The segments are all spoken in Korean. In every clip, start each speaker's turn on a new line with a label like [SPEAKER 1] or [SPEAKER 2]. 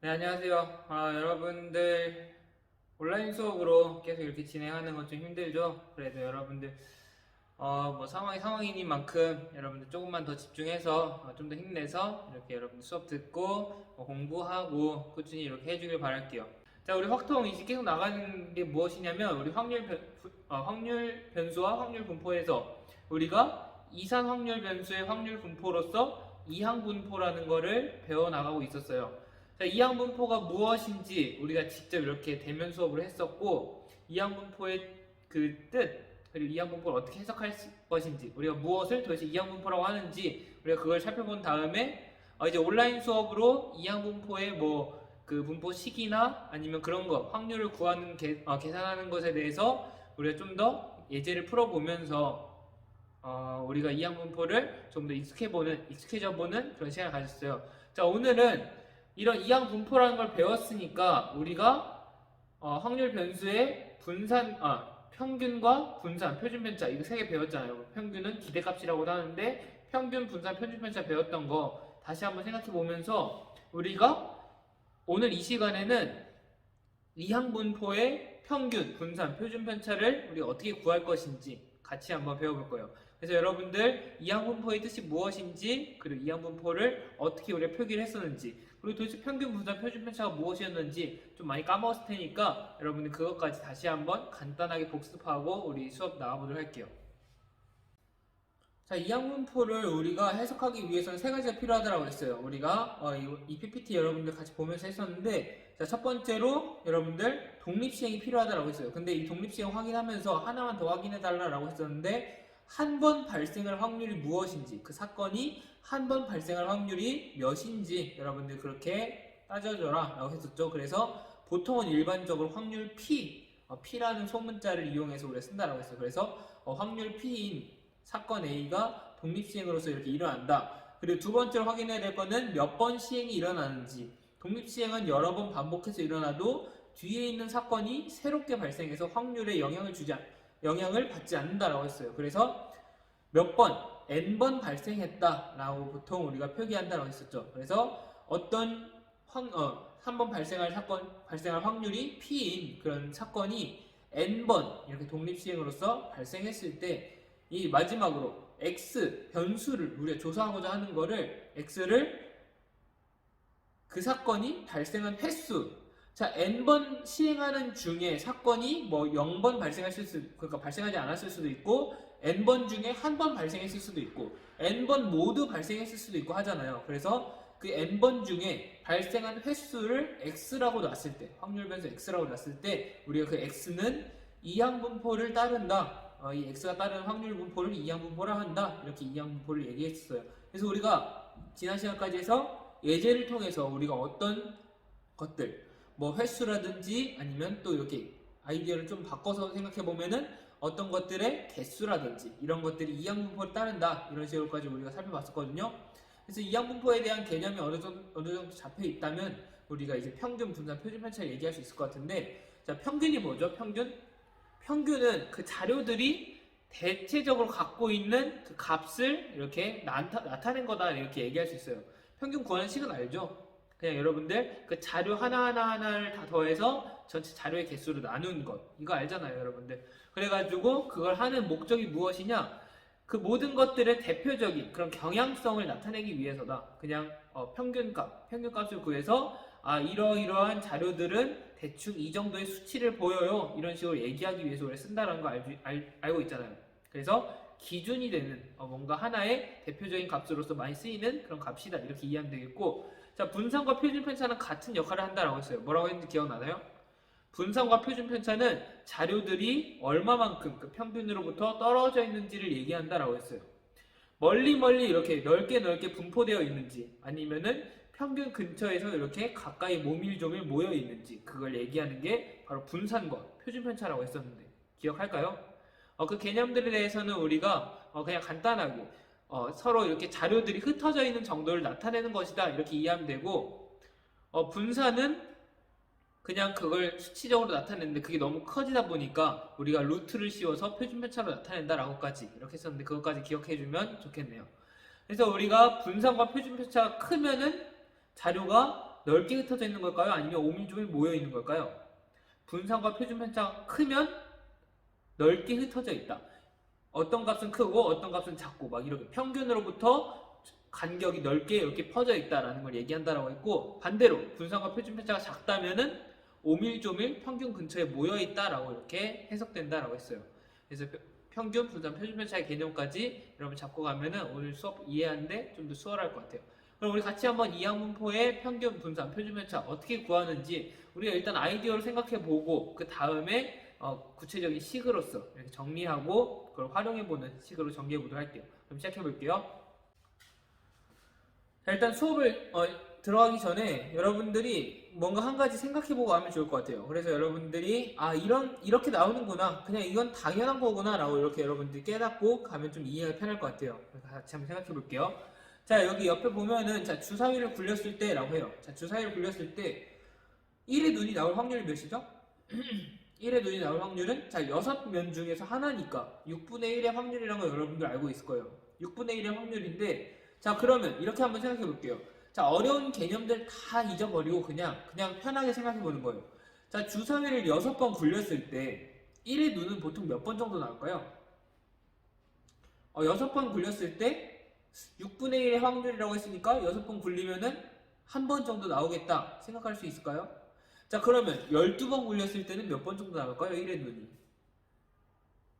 [SPEAKER 1] 네, 안녕하세요. 여러분들 온라인 수업으로 계속 이렇게 진행하는 건 좀 힘들죠? 그래도 여러분들 뭐 상황이니만큼 여러분들 조금만 더 집중해서 좀 더 힘내서 이렇게 여러분들 수업 듣고 공부하고 꾸준히 이렇게 해주길 바랄게요. 자, 우리 확통 이제 계속 나가는 게 무엇이냐면 우리 확률 변수와 확률 분포에서 우리가 이산 확률 변수의 확률 분포로서 이항 분포라는 거를 배워 나가고 있었어요. 자, 이항 분포가 무엇인지 우리가 직접 이렇게 대면 수업을 했었고, 이항 분포의 그 뜻, 그리고 이항 분포를 어떻게 해석할 것인지, 우리가 무엇을 도대체 이항 분포라고 하는지 우리가 그걸 살펴본 다음에 이제 온라인 수업으로 이항 분포의 뭐 그 분포 식이나 아니면 그런 거 확률을 구하는 계산하는 것에 대해서 우리가 좀 더 예제를 풀어보면서 우리가 이항 분포를 좀 더 익숙해져 보는 그런 시간을 가졌어요. 자, 오늘은 이런 이항 분포라는 걸 배웠으니까 우리가 확률 변수의 평균과 분산, 표준 편차 이거 세 개 배웠잖아요. 평균은 기대값이라고도 하는데 평균, 분산, 표준 편차 배웠던 거 다시 한번 생각해 보면서 우리가 오늘 이 시간에는 이항 분포의 평균, 분산, 표준 편차를 우리가 어떻게 구할 것인지 같이 한번 배워볼 거예요. 그래서 여러분들 이항 분포의 뜻이 무엇인지, 그리고 이항 분포를 어떻게 우리가 표기를 했었는지, 그리고 도대체 평균, 분산, 표준 편차가 무엇이었는지 좀 많이 까먹었을 테니까 여러분들 그것까지 다시 한번 간단하게 복습하고 우리 수업 나가보도록 할게요. 자, 이항 분포를 우리가 해석하기 위해서는 세 가지가 필요하다고 했어요. 우리가 이 PPT 여러분들 같이 보면서 했었는데, 자, 첫 번째로 여러분들 독립시행이 필요하다고 했어요. 근데 이 독립시행 확인하면서 하나만 더 확인해달라고 했었는데, 한 번 발생할 확률이 무엇인지, 그 사건이 한 번 발생할 확률이 몇인지 여러분들 그렇게 따져줘라 라고 했었죠. 그래서 보통은 일반적으로 확률 P라는 소문자를 이용해서 우리가 쓴다라고 했어요. 그래서 확률 P인 사건 A가 독립시행으로서 이렇게 일어난다. 그리고 두 번째로 확인해야 될 거는 몇 번 시행이 일어나는지. 독립시행은 여러 번 반복해서 일어나도 뒤에 있는 사건이 새롭게 발생해서 확률에 영향을 받지 않는다라고 했어요. 그래서 몇 번, n번 발생했다라고 보통 우리가 표기한다라고 했었죠. 그래서 어떤 한 번 발생할 확률이 P인 그런 사건이 n번 이렇게 독립시행으로서 발생했을 때 이 마지막으로 x 변수를 우리가 조사하고자 하는 거를 x를 그 사건이 발생한 횟수, 자 n번 시행하는 중에 사건이 뭐 0번 그러니까 발생하지 않았을 수도 있고 n번 중에 한 번 발생했을 수도 있고 n번 모두 발생했을 수도 있고 하잖아요. 그래서 그 n번 중에 발생한 횟수를 x라고 놨을 때, 확률 변수 x라고 놨을 때 우리가 그 x는 이항 분포를 따른다. 이 x가 따르는 확률 분포를 이항 분포라 한다. 이렇게 이항 분포를 얘기했어요. 그래서 우리가 지난 시간까지 해서 예제를 통해서 우리가 어떤 것들, 뭐 횟수라든지 아니면 또 이렇게 아이디어를 좀 바꿔서 생각해 보면은 어떤 것들의 개수라든지 이런 것들이 이항 분포를 따른다. 이런 식으로까지 우리가 살펴봤었거든요. 그래서 이항 분포에 대한 개념이 어느 정도 잡혀 있다면 우리가 이제 평균, 분산, 표준 편차를 얘기할 수 있을 것 같은데, 자, 평균이 뭐죠? 평균은 그 자료들이 대체적으로 갖고 있는 그 값을 이렇게 나타낸 거다 이렇게 얘기할 수 있어요. 평균 구하는 식은 알죠? 그냥 여러분들 그 자료 하나를 다 더해서 전체 자료의 개수로 나눈 것, 이거 알잖아요 여러분들. 그래가지고 그걸 하는 목적이 무엇이냐, 그 모든 것들의 대표적인 그런 경향성을 나타내기 위해서다. 그냥 평균값을 구해서 이러이러한 자료들은 대충 이 정도의 수치를 보여요. 이런 식으로 얘기하기 위해서 우리가 쓴다는 거 알고 있잖아요. 그래서 기준이 되는 뭔가 하나의 대표적인 값으로서 많이 쓰이는 그런 값이다. 이렇게 이해하면 되겠고, 자, 분산과 표준 편차는 같은 역할을 한다라고 했어요. 뭐라고 했는지 기억나나요? 분산과 표준 편차는 자료들이 얼마만큼 그 평균으로부터 떨어져 있는지를 얘기한다라고 했어요. 멀리 이렇게 넓게 분포되어 있는지 아니면은 평균 근처에서 이렇게 가까이 모밀조밀 모여 있는지 그걸 얘기하는 게 바로 분산과 표준 편차라고 했었는데 기억할까요? 그 개념들에 대해서는 우리가 그냥 간단하게 서로 이렇게 자료들이 흩어져 있는 정도를 나타내는 것이다 이렇게 이해하면 되고, 분산은 그냥 그걸 수치적으로 나타냈는데 그게 너무 커지다 보니까 우리가 루트를 씌워서 표준 편차로 나타낸다라고까지 이렇게 했었는데 그것까지 기억해주면 좋겠네요. 그래서 우리가 분산과 표준 편차가 크면은 자료가 넓게 흩어져 있는 걸까요? 아니면 오밀조밀 모여 있는 걸까요? 분산과 표준 편차가 크면 넓게 흩어져 있다. 어떤 값은 크고 어떤 값은 작고 막 이렇게 평균으로부터 간격이 넓게 이렇게 퍼져 있다라는 걸 얘기한다라고 했고, 반대로 분산과 표준 편차가 작다면은 오밀조밀 평균 근처에 모여 있다라고 이렇게 해석된다라고 했어요. 그래서 평균, 분산, 표준 편차의 개념까지 여러분 잡고 가면은 오늘 수업 이해하는데 좀 더 수월할 것 같아요. 그럼 우리 같이 한번 이항분포의 평균, 분산, 표준 편차 어떻게 구하는지 우리가 일단 아이디어를 생각해보고 그 다음에 구체적인 식으로서 이렇게 정리하고 그걸 활용해보는 식으로 정리해보도록 할게요. 그럼 시작해볼게요. 자, 일단 수업을 들어가기 전에 여러분들이 뭔가 한 가지 생각해보고 하면 좋을 것 같아요. 그래서 여러분들이 이렇게 나오는구나, 그냥 이건 당연한 거구나 라고 이렇게 여러분들이 깨닫고 가면 좀 이해가 편할 것 같아요. 같이 한번 생각해볼게요. 자, 여기 옆에 보면은 자, 주사위를 굴렸을 때 라고 해요. 자, 주사위를 굴렸을 때 1의 눈이 나올 확률이 몇이죠? 1의 눈이 나올 확률은 자, 6면 중에서 하나니까 6분의 1의 확률이라는 거 여러분들 알고 있을 거예요. 6분의 1의 확률인데, 자, 그러면 이렇게 한번 생각해 볼게요. 자, 어려운 개념들 다 잊어버리고 그냥 편하게 생각해 보는 거예요. 자, 주사위를 6번 굴렸을 때 1의 눈은 보통 몇 번 정도 나올까요? 6번 굴렸을 때 6분의 1의 확률이라고 했으니까 6번 굴리면은 한 번 정도 나오겠다 생각할 수 있을까요? 자, 그러면 12번 굴렸을 때는 몇 번 정도 나올까요? 1의 눈이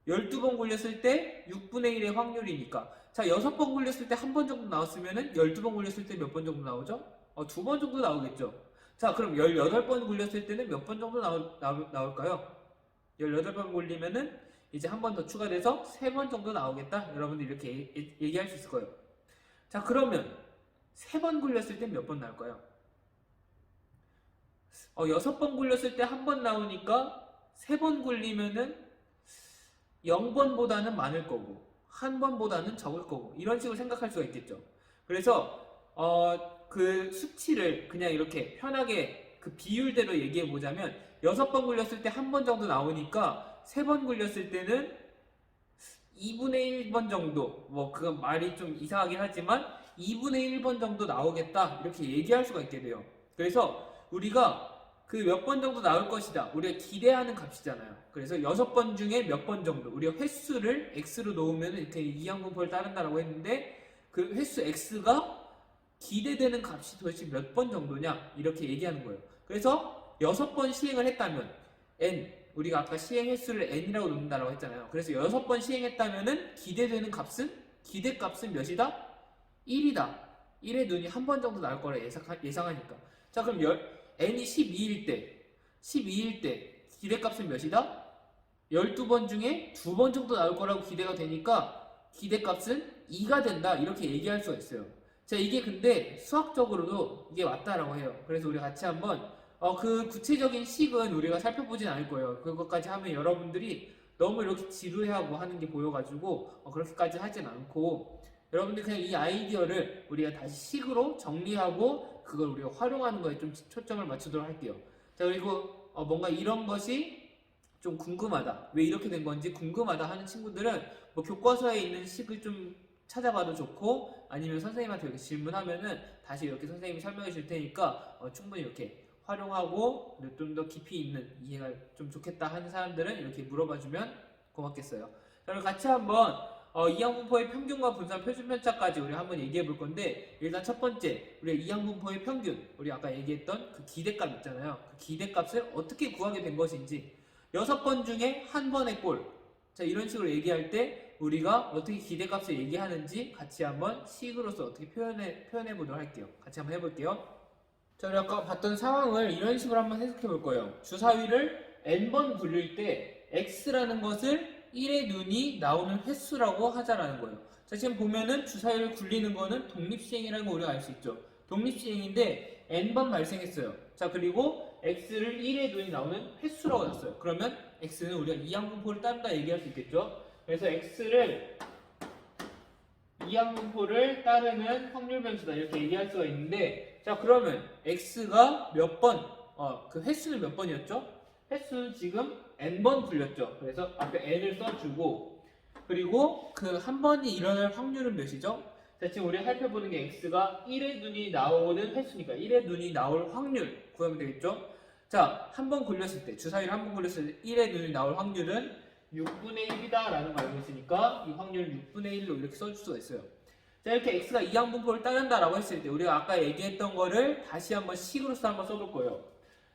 [SPEAKER 1] 12번 굴렸을 때 6분의 1의 확률이니까, 자, 6번 굴렸을 때 한 번 정도 나왔으면은 12번 굴렸을 때 몇 번 정도 나오죠? 2번 정도 나오겠죠. 자, 그럼 18번 굴렸을 때는 몇 번 정도 나올까요? 18번 굴리면은 이제 한 번 더 추가돼서 3번 정도 나오겠다. 여러분들 이렇게 얘기할 수 있을 거예요. 자, 그러면 3번 굴렸을 때 몇 번 나올까요? 6번 굴렸을 때 한 번 나오니까 3번 굴리면은 0번보다는 많을 거고 한 번보다는 적을 거고 이런 식으로 생각할 수가 있겠죠. 그래서 그 수치를 그냥 이렇게 편하게 그 비율대로 얘기해 보자면 6번 굴렸을 때 한 번 정도 나오니까 3번 굴렸을 때는 2분의 1번 정도, 뭐 그건 말이 좀 이상하긴 하지만 2분의 1번 정도 나오겠다 이렇게 얘기할 수가 있게 돼요. 그래서 우리가 그 몇 번 정도 나올 것이다, 우리가 기대하는 값이잖아요. 그래서 6번 중에 몇 번 정도, 우리가 횟수를 x로 놓으면 이렇게 이항분포를 따른다라고 했는데 그 횟수 x가 기대되는 값이 도대체 몇 번 정도냐 이렇게 얘기하는 거예요. 그래서 6번 시행을 했다면 n, 우리가 아까 시행 횟수를 n이라고 놓는다라고 했잖아요. 그래서 6번 시행했다면은 기대되는 값은, 기대값은 몇이다? 1이다. 1의 눈이 한 번 정도 나올 거라 예상하니까. 자, 그럼 n이 12일 때 기대값은 몇이다? 12번 중에 2번 정도 나올 거라고 기대가 되니까 기대값은 2가 된다 이렇게 얘기할 수가 있어요. 자, 이게 근데 수학적으로도 이게 맞다라고 해요. 그래서 우리 같이 한번 그 구체적인 식은 우리가 살펴보진 않을 거예요. 그것까지 하면 여러분들이 너무 이렇게 지루해하고 하는 게 보여가지고 그렇게까지 하진 않고, 여러분들 그냥 이 아이디어를 우리가 다시 식으로 정리하고 그걸 우리가 활용하는 거에 좀 초점을 맞추도록 할게요. 자, 그리고 뭔가 이런 것이 좀 궁금하다, 왜 이렇게 된 건지 궁금하다 하는 친구들은 뭐 교과서에 있는 식을 좀 찾아봐도 좋고, 아니면 선생님한테 이렇게 질문하면은 다시 이렇게 선생님이 설명해 줄 테니까 충분히 이렇게 활용하고 좀 더 깊이 있는 이해가 좀 좋겠다 하는 사람들은 이렇게 물어봐 주면 고맙겠어요. 자, 그럼 같이 한번 이항분포의 평균과 분산, 표준 편차까지 우리 한번 얘기해 볼 건데, 일단 첫 번째 우리가 이항분포의 평균, 우리 아까 얘기했던 그 기대값 있잖아요. 그 기대값을 어떻게 구하게 된 것인지, 6번 중에 한 번의 꼴, 자, 이런 식으로 얘기할 때 우리가 어떻게 기대값을 얘기하는지 같이 한번 식으로서 어떻게 표현해 보도록 할게요. 같이 한번 해볼게요. 자, 우리 아까 봤던 상황을 이런 식으로 한번 해석해 볼 거예요. 주사위를 n번 굴릴 때 x라는 것을 1의 눈이 나오는 횟수라고 하자라는 거예요. 자, 지금 보면은 주사위를 굴리는 거는 독립시행이라는 거 우리가 알 수 있죠. 독립시행인데 n번 발생했어요. 자, 그리고 x를 1의 눈이 나오는 횟수라고 놨어요. 그러면 x는 우리가 이항분포를 따른다 얘기할 수 있겠죠. 그래서 x를 이항분포를 따르는 확률 변수다 이렇게 얘기할 수가 있는데, 자, 그러면 x가 몇 번, 그 횟수는 몇 번이었죠? 횟수는 지금 n번 굴렸죠. 그래서 앞에 n을 써주고, 그리고 그 한 번이 일어날 확률은 몇이죠? 자, 지금 우리 살펴보는 게 x가 1의 눈이 나오는 횟수니까 1의 눈이 나올 확률 구하면 되겠죠? 자, 한 번 굴렸을 때, 주사위를 한 번 굴렸을 때 1의 눈이 나올 확률은 6분의 1이다 라는 걸 알고 있으니까 이 확률을 6분의 1로 이렇게 써줄 수가 있어요. 자, 이렇게 x가 이항분포를 따른다 라고 했을 때 우리가 아까 얘기했던 거를 다시 한번 식으로서 한번 써볼 거예요.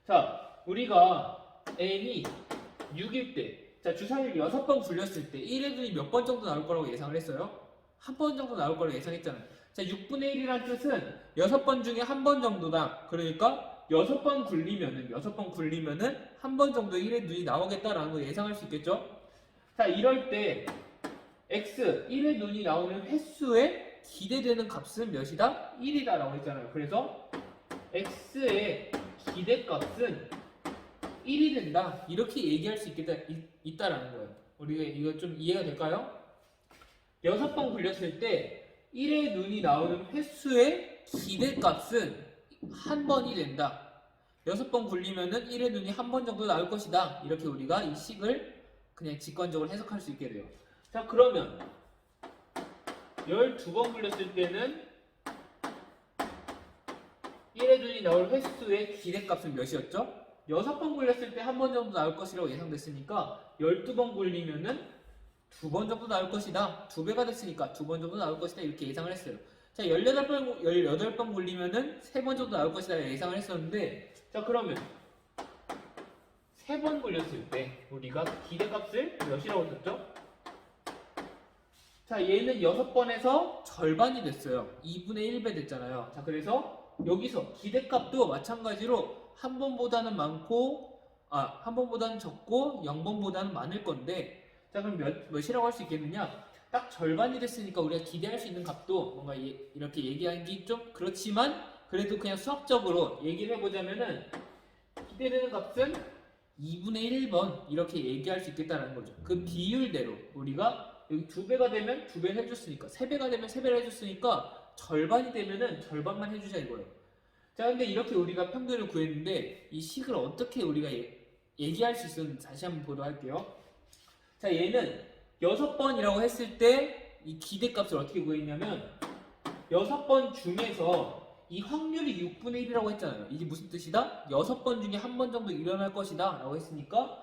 [SPEAKER 1] 자, 우리가 n이 6일 때, 자, 주사위를 6번 굴렸을 때 1의 눈이 몇 번 정도 나올 거라고 예상을 했어요? 한 번 정도 나올 거라고 예상했잖아요. 자, 6분의 1이라는 뜻은 6번 중에 한 번 정도다. 그러니까 6번 굴리면은 한 번 정도 1의 눈이 나오겠다라는 걸 예상할 수 있겠죠? 자, 이럴 때 x 1의 눈이 나오는 횟수에 기대되는 값은 몇이다? 1이다 라고 했잖아요. 그래서 x의 기대값은 1이 된다. 이렇게 얘기할 수 있다라는 거예요. 우리가 이거 좀 이해가 될까요? 6번 굴렸을 때 1의 눈이 나오는 횟수의 기대값은 한 번이 된다. 6번 굴리면은 1의 눈이 한 번 정도 나올 것이다. 이렇게 우리가 이 식을 그냥 직관적으로 해석할 수 있게 돼요. 자, 그러면 12번 굴렸을 때는 1의 눈이 나올 횟수의 기대값은 몇이었죠? 6번 굴렸을 때 한 번 정도 나올 것이라고 예상됐으니까 12번 굴리면은 2번 정도 나올 것이다. 2배가 됐으니까 2번 정도 나올 것이다. 이렇게 예상을 했어요. 자, 18번 굴리면은 3번 정도 나올 것이다. 예상을 했었는데, 자, 그러면 3번 굴렸을 때 우리가 기대값을 몇이라고 썼죠? 자, 얘는 6번에서 절반이 됐어요. 2분의 1배 됐잖아요. 자, 그래서 여기서 기대값도 마찬가지로 한 번보다는 적고 0번보다는 많을 건데, 자, 그럼 몇이라고 할 수 있겠느냐? 딱 절반이 됐으니까 우리가 기대할 수 있는 값도 뭔가 이렇게 얘기하기 좀 그렇지만 그래도 그냥 수학적으로 얘기를 해보자면은 기대되는 값은 2분의 1번 이렇게 얘기할 수 있겠다는 거죠. 그 비율대로 우리가 여기 2배가 되면 2배를 해줬으니까 3배가 되면 3배를 해줬으니까 절반이 되면은 절반만 해주자 이거예요. 자, 근데 이렇게 우리가 평균을 구했는데 이 식을 어떻게 우리가 얘기할 수 있었는지 다시 한번 보도록 할게요. 자, 얘는 6번이라고 했을 때 이 기대값을 어떻게 구했냐면 6번 중에서 이 확률이 6분의 1이라고 했잖아요. 이게 무슨 뜻이다? 6번 중에 한 번 정도 일어날 것이다 라고 했으니까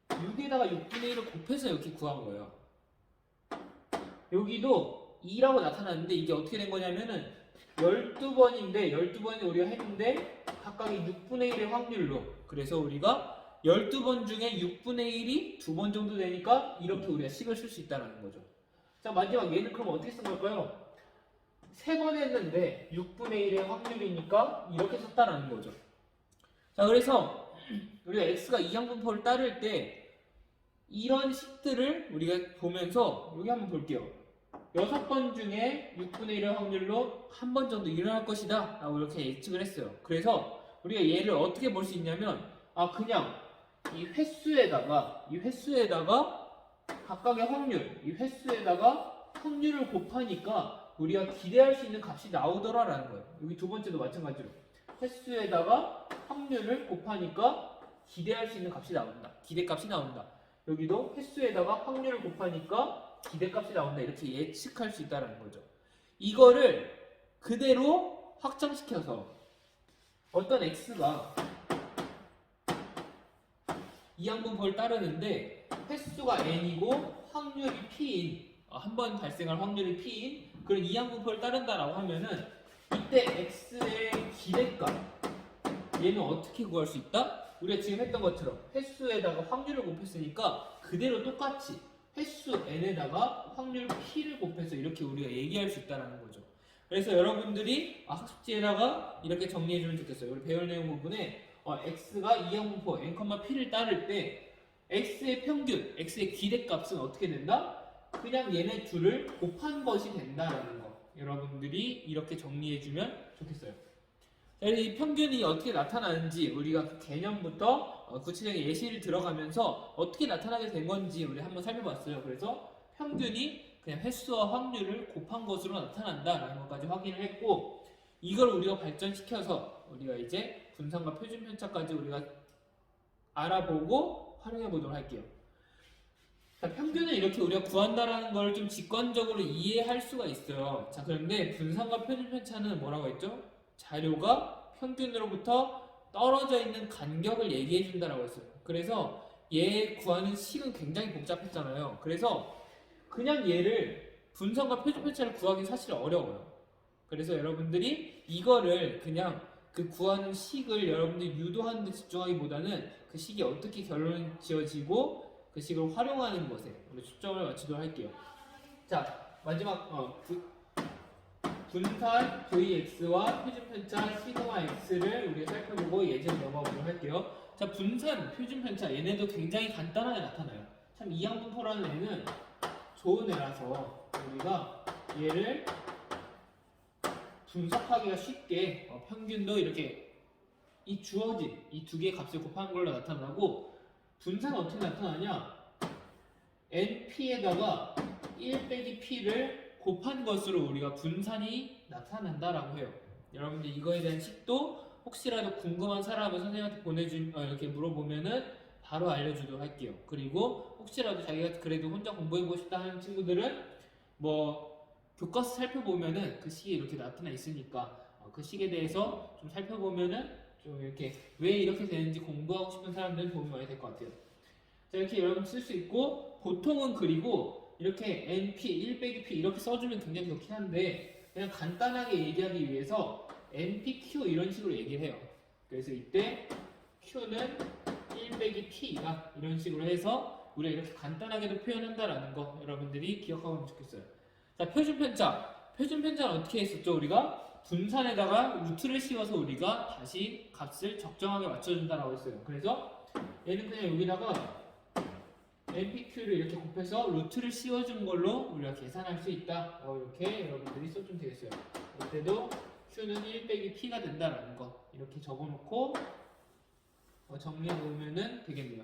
[SPEAKER 1] 6에다가 6분의 1을 곱해서 이렇게 구한 거예요. 여기도 2라고 나타났는데 이게 어떻게 된 거냐면은 12번인데 12번이 우리가 했는데 각각의 6분의 1의 확률로, 그래서 우리가 12번 중에 6분의 1이 2번 정도 되니까 이렇게 우리가 식을 쓸 수 있다는 거죠. 자, 마지막 얘는 그럼 어떻게 쓴 걸까요? 3번 했는데 6분의 1의 확률이니까 이렇게 썼다라는 거죠. 자, 그래서 우리가 x가 이항분포를 따를 때 이런 식들을 우리가 보면서 여기 한번 볼게요. 6번 중에 6분의 1의 확률로 한 번 정도 일어날 것이다 라고 이렇게 예측을 했어요. 그래서 우리가 얘를 어떻게 볼 수 있냐면 그냥 이 횟수에다가 각각의 확률, 이 횟수에다가 확률을 곱하니까 우리가 기대할 수 있는 값이 나오더라라는 거예요. 여기 두 번째도 마찬가지로 횟수에다가 확률을 곱하니까 기대할 수 있는 값이 나온다. 기대값이 나온다. 여기도 횟수에다가 확률을 곱하니까 기대값이 나온다. 이렇게 예측할 수 있다는 거죠. 이거를 그대로 확장시켜서 어떤 x가 이항분포를 따르는데 횟수가 n이고 확률이 p인, 한 번 발생할 확률이 p인 그런 이항분포를 따른다라고 하면은 이때 x의 기대값 얘는 어떻게 구할 수 있다? 우리가 지금 했던 것처럼 횟수에다가 확률을 곱했으니까 그대로 똑같이 횟수 n에다가 확률 p를 곱해서 이렇게 우리가 얘기할 수 있다는 거죠. 그래서 여러분들이 학습지에다가 이렇게 정리해주면 좋겠어요. 우리 배울 내용 부분에 x가 이항분포 n, p를 따를 때 x의 평균, x의 기대값은 어떻게 된다? 그냥 얘네 둘을 곱한 것이 된다라는 거. 여러분들이 이렇게 정리해주면 좋겠어요. 이 평균이 어떻게 나타나는지 우리가 그 개념부터 구체적인 예시를 들어가면서 어떻게 나타나게 된 건지 우리 한번 살펴봤어요. 그래서 평균이 그냥 횟수와 확률을 곱한 것으로 나타난다라는 것까지 확인을 했고, 이걸 우리가 발전시켜서 우리가 이제 분산과 표준 편차까지 우리가 알아보고 활용해 보도록 할게요. 자, 평균을 이렇게 우리가 구한다라는 걸 좀 직관적으로 이해할 수가 있어요. 자, 그런데 분산과 표준 편차는 뭐라고 했죠? 자료가 평균으로부터 떨어져 있는 간격을 얘기해 준다라고 했어요. 그래서 얘 구하는 식은 굉장히 복잡했잖아요. 그래서 그냥 얘를 분산과 표준 편차를 구하기 사실 어려워요. 그래서 여러분들이 이거를 그냥 그 구하는 식을 여러분들이 유도하는 데 집중하기보다는 그 식이 어떻게 결론 지어지고 그 식을 활용하는 것에 우리 초점을 맞추도록 할게요. 자, 마지막 분산 Vx와 표준 편차 시그마 x를 우리가 살펴보고 예제를 넘어가도록 할게요. 자, 분산, 표준 편차 얘네도 굉장히 간단하게 나타나요. 참 이항분포라는 애는 좋은 애라서 우리가 얘를 분석하기가 쉽게 평균도 이렇게 이 주어진 이 두 개의 값을 곱하는 걸로 나타나고, 분산은 어떻게 나타나냐? np에다가 1 빼기 p를 곱한 것으로 우리가 분산이 나타난다라고 해요. 여러분들 이거에 대한 식도 혹시라도 궁금한 사람을 선생님한테 이렇게 물어보면은 바로 알려주도록 할게요. 그리고 혹시라도 자기가 그래도 혼자 공부해보고 싶다 하는 친구들은 뭐 교과서 살펴보면은 그 식이 이렇게 나타나 있으니까 그 식에 대해서 좀 살펴보면은 좀 이렇게 왜 이렇게 되는지 공부하고 싶은 사람들은 도움이 많이 될 것 같아요. 자, 이렇게 여러분 쓸 수 있고, 보통은 그리고 이렇게 np 1 빼기 p 이렇게 써주면 굉장히 좋긴 한데 그냥 간단하게 얘기하기 위해서 npq 이런 식으로 얘기를 해요. 그래서 이때 q는 1 빼기 p이다 이런 식으로 해서 우리가 이렇게 간단하게도 표현한다라는 거 여러분들이 기억하면 좋겠어요. 자, 표준편차는 어떻게 했었죠? 우리가 분산에다가 루트를 씌워서 우리가 다시 값을 적정하게 맞춰준다라고 했어요. 그래서 얘는 그냥 여기다가 npq를 이렇게 곱해서 루트를 씌워준 걸로 우리가 계산할 수 있다. 이렇게 여러분들이 써주면 되겠어요. 이때도 q는 1 빼기 p가 된다라는 거 이렇게 적어놓고 정리해 놓으면 되겠네요.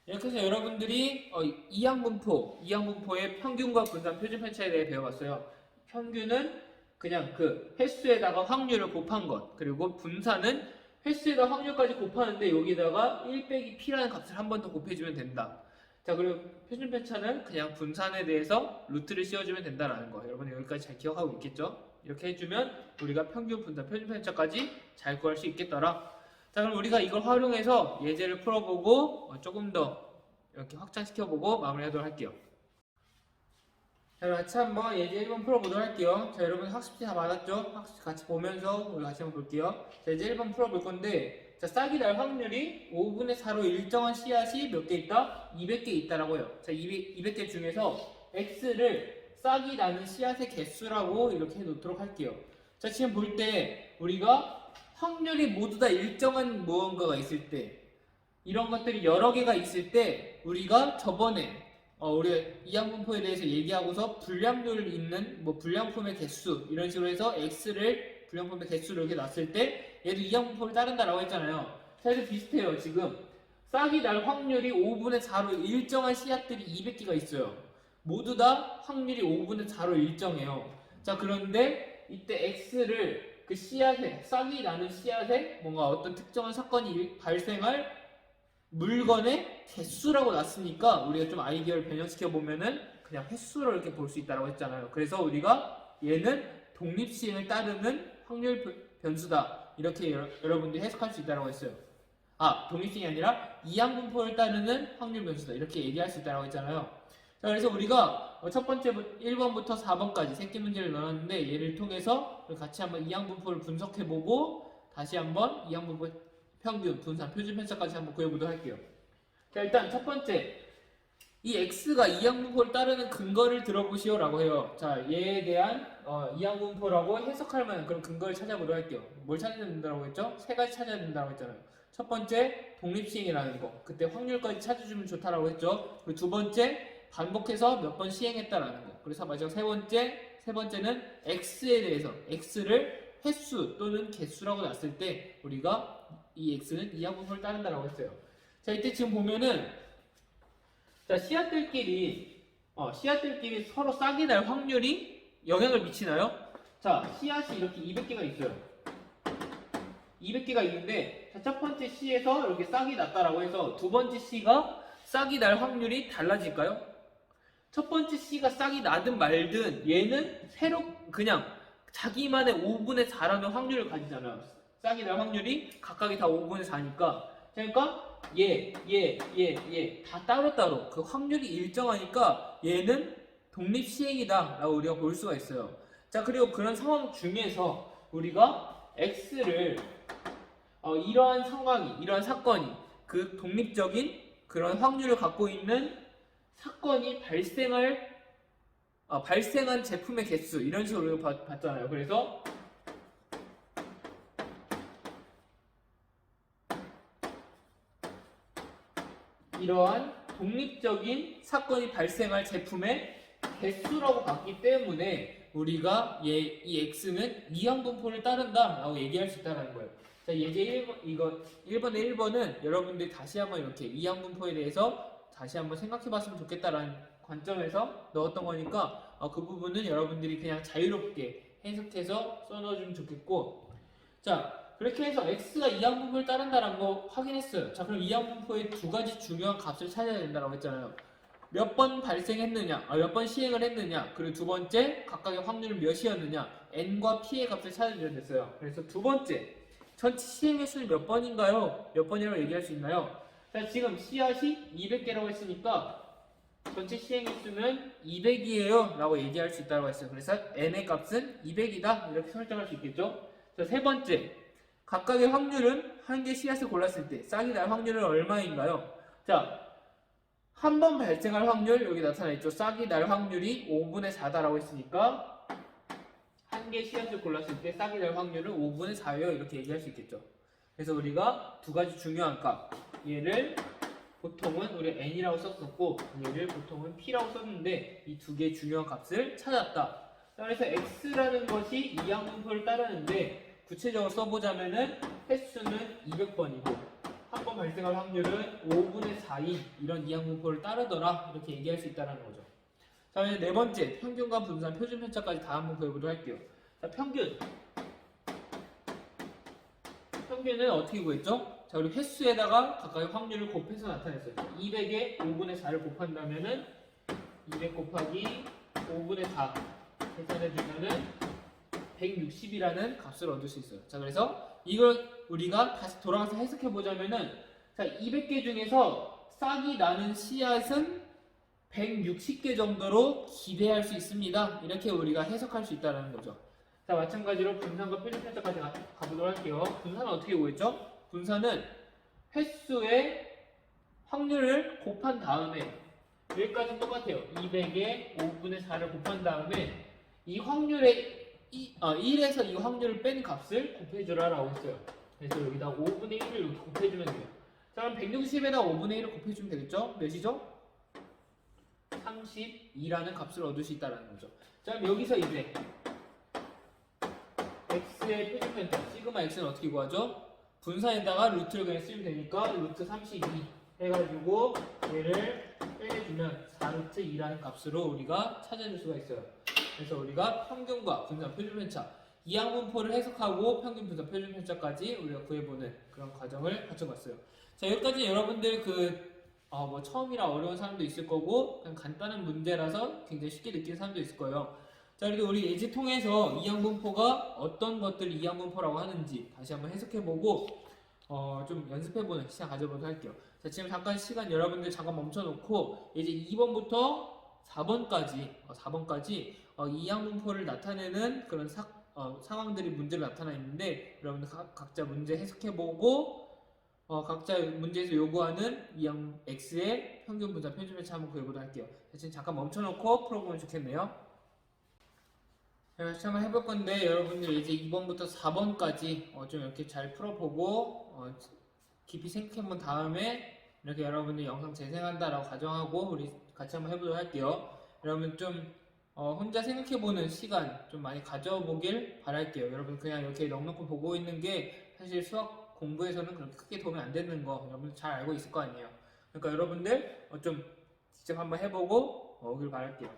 [SPEAKER 1] 이렇게 해서 여러분들이 이항분포의 평균과 분산, 표준 편차에 대해 배워봤어요. 평균은 그냥 그 횟수에다가 확률을 곱한 것, 그리고 분산은 횟수에다 확률까지 곱하는데 여기다가 1 빼기 p라는 값을 한 번 더 곱해주면 된다. 자, 그리고 표준 편차는 그냥 분산에 대해서 루트를 씌워주면 된다라는 거. 여러분 여기까지 잘 기억하고 있겠죠? 이렇게 해주면 우리가 평균, 분산, 표준 편차까지 잘 구할 수 있겠더라. 자, 그럼 우리가 이걸 활용해서 예제를 풀어보고 조금 더 이렇게 확장시켜보고 마무리하도록 할게요. 자, 같이 한번 예제 1번 풀어보도록 할게요. 자, 여러분 학습지 다 받았죠? 학습지 같이 보면서 우리 같이 한번 볼게요. 자, 이제 1번 풀어볼 건데, 자, 싹이 날 확률이 5분의 4로 일정한 씨앗이 몇 개 있다? 200개 있다라고 해요. 자, 200개 중에서 x를 싹이 나는 씨앗의 개수라고 이렇게 해놓도록 할게요. 자, 지금 볼 때 우리가 확률이 모두 다 일정한 무언가가 있을 때, 이런 것들이 여러 개가 있을 때 우리가 저번에 우리가 이항분포에 대해서 얘기하고서 불량률 있는 불량품의 개수 이런 식으로 해서 x를 불량품의 개수를 이렇게 놨을 때 얘도 이항분포를 따른다라고 했잖아요. 사실 비슷해요. 지금 싹이 날 확률이 5분의 4로 일정한 씨앗들이 200개가 있어요. 모두 다 확률이 5분의 4로 일정해요. 자, 그런데 이때 x를 그 씨앗에, 싹이 나는 씨앗에 뭔가 어떤 특정한 사건이 발생할 물건의 개수라고 놨으니까 우리가 좀 아이디어를 변형시켜 보면은 그냥 횟수로 이렇게 볼 수 있다고 했잖아요. 그래서 우리가 얘는 독립시행을 따르는 확률 변수다 이렇게 여러분들이 해석할 수 있다고 했어요. 독립시행이 아니라 이항분포를 따르는 확률 변수다 이렇게 얘기할 수 있다고 했잖아요. 자, 그래서 우리가 첫 번째 1번부터 4번까지 새끼 문제를 넣었는데 얘를 통해서 같이 한번 이항분포를 분석해보고 다시 한번 이항분포 평균, 분산, 표준 편차까지 한번 구해보도록 할게요. 자, 일단 첫 번째, 이 x가 이항분포를 따르는 근거를 들어보시오 라고 해요. 자, 얘에 대한 이항분포라고 해석할 만한 그런 근거를 찾아보도록 할게요. 뭘 찾아야 된다고 했죠? 세 가지 찾아야 된다고 했잖아요. 첫 번째, 독립시행이라는 거. 그때 확률까지 찾아주면 좋다라고 했죠. 그리고 두 번째, 반복해서 몇 번 시행했다라는 거. 그래서 마지막 세 번째는 x에 대해서 x를 횟수 또는 개수라고 놨을 때 우리가 이 x는 이항분포를 따른다라고 했어요. 자, 이때 지금 보면은 자, 씨앗들끼리 서로 싹이 날 확률이 영향을 미치나요? 자, 씨앗이 이렇게 200개가 있어요. 200개가 있는데 자, 첫 번째 씨에서 이렇게 싹이 났다라고 해서 두 번째 씨가 싹이 날 확률이 달라질까요? 첫 번째 C가 싹이 나든 말든 얘는 새로 그냥 자기만의 5분의 4라는 확률을 가지잖아요. 싹이 날 확률이 각각이 다 5분의 4니까. 그러니까 얘 다 따로따로 그 확률이 일정하니까 얘는 독립시행이다 라고 우리가 볼 수가 있어요. 자, 그리고 그런 상황 중에서 우리가 X를 이러한 상황이, 이러한 사건이 그 독립적인 그런 확률을 갖고 있는 사건이 발생한 제품의 개수 이런 식으로 우리가 봤잖아요. 그래서 이러한 독립적인 사건이 발생할 제품의 개수라고 봤기 때문에 우리가 이 X는 이항분포를 따른다라고 얘기할 수 있다는 거예요. 자, 예제 1번의 1번은 여러분들이 다시 한번 이렇게 이항분포에 대해서 다시 한번 생각해 봤으면 좋겠다라는 관점에서 넣었던 거니까 그 부분은 여러분들이 그냥 자유롭게 해석해서 써넣어주면 좋겠고, 자, 그렇게 해서 X가 이항분포를 따른다는 거 확인했어요. 자, 그럼 이항분포의 두 가지 중요한 값을 찾아야 된다고 했잖아요. 몇 번 발생했느냐, 몇 번 시행을 했느냐, 그리고 두 번째 각각의 확률은 몇이었느냐, n과 p의 값을 찾아주면 됐어요. 그래서 두 번째, 전체 시행 횟수는 몇 번인가요? 몇 번이라고 얘기할 수 있나요? 자, 지금 씨앗이 200개라고 했으니까 전체 시행 횟수는 200이에요 라고 얘기할 수 있다고 했어요. 그래서 n의 값은 200이다 이렇게 설정할 수 있겠죠. 자, 세 번째, 각각의 확률은 한 개 씨앗을 골랐을 때 싹이 날 확률은 얼마인가요? 자, 한 번 발생할 확률 여기 나타나 있죠. 싹이 날 확률이 5분의 4다라고 했으니까 한 개 씨앗을 골랐을 때 싹이 날 확률은 5분의 4예요 이렇게 얘기할 수 있겠죠. 그래서 우리가 두 가지 중요한 값, 얘를 보통은 우리 n이라고 썼었고 얘를 보통은 p라고 썼는데 이 두 개의 중요한 값을 찾았다. 그래서 x라는 것이 이항분포를 따르는데 구체적으로 써보자면은 횟수는 200번이고 한 번 발생할 확률은 5분의 4인 이런 이항분포를 따르더라 이렇게 얘기할 수 있다는 거죠. 자, 이제 네 번째, 평균과 분산, 표준 편차까지 다 한번 배워보도록 할게요. 자, 평균은 어떻게 구했죠? 자, 우리 횟수에다가 각각의 확률을 곱해서 나타냈어요. 200에 5분의 4를 곱한다면은 200 곱하기 5분의 4 계산해주면은 160이라는 값을 얻을 수 있어요. 자, 그래서 이걸 우리가 다시 돌아가서 해석해보자면은, 자, 200개 중에서 싹이 나는 씨앗은 160개 정도로 기대할 수 있습니다. 이렇게 우리가 해석할 수 있다는 거죠. 자, 마찬가지로 분산과 표준 편차까지 가보도록 할게요. 분산은 어떻게 구했죠? 분산은 횟수의 확률을 곱한 다음에 여기까지는 똑같아요. 200에 5분의 4를 곱한 다음에 이 확률의 1에서 이 확률을 뺀 값을 곱해주라 라고 했어요. 그래서 여기다 5분의 1을 이렇게 곱해주면 돼요. 자, 그럼 160에다 5분의 1을 곱해주면 되겠죠? 몇이죠? 32라는 값을 얻을 수 있다는 거죠. 자, 그럼 여기서 이제 x의 표준 편차 시그마 x는 어떻게 구하죠? 분산에다가 루트를 그냥 쓰면 되니까 루트 32 해가지고 얘를 빼주면 4루트 2라는 값으로 우리가 찾아낼 수가 있어요. 그래서 우리가 평균과 분산, 표준 편차, 이항분포를 해석하고 평균, 분산, 표준 편차까지 우리가 구해보는 그런 과정을 거쳐봤어요. 자, 여기까지 여러분들 뭐 처음이라 어려운 사람도 있을 거고 그냥 간단한 문제라서 굉장히 쉽게 느끼는 사람도 있을 거예요. 자, 그리고 우리 예제 통해서 이항분포가 어떤 것들을 이항분포라고 하는지 다시 한번 해석해보고 좀 연습해보는 시간 가져보도록 할게요. 자, 지금 잠깐 시간 여러분들 잠깐 멈춰놓고 이제 2번부터 4번까지 이항분포를 나타내는 그런 상황들이 문제로 나타나 있는데 여러분들 각자 문제 해석해보고 각자 문제에서 요구하는 이항 x의 평균 분산 표준 편차 한번 구해보도록 할게요. 자, 지금 잠깐 멈춰놓고 풀어보면 좋겠네요. 자, 한번 해볼 건데 여러분들 이제 2번부터 4번까지 좀 이렇게 잘 풀어보고 깊이 생각해본 다음에 이렇게 여러분들 영상 재생한다라고 가정하고 우리 같이 한번 해보도록 할게요. 여러분 좀 혼자 생각해보는 시간 좀 많이 가져보길 바랄게요. 여러분 그냥 이렇게 넉넉히 보고 있는 게 사실 수학 공부에서는 그렇게 크게 도움이 안 되는 거 여러분들 잘 알고 있을 거 아니에요. 그러니까 여러분들 좀 직접 한번 해보고 오길 바랄게요.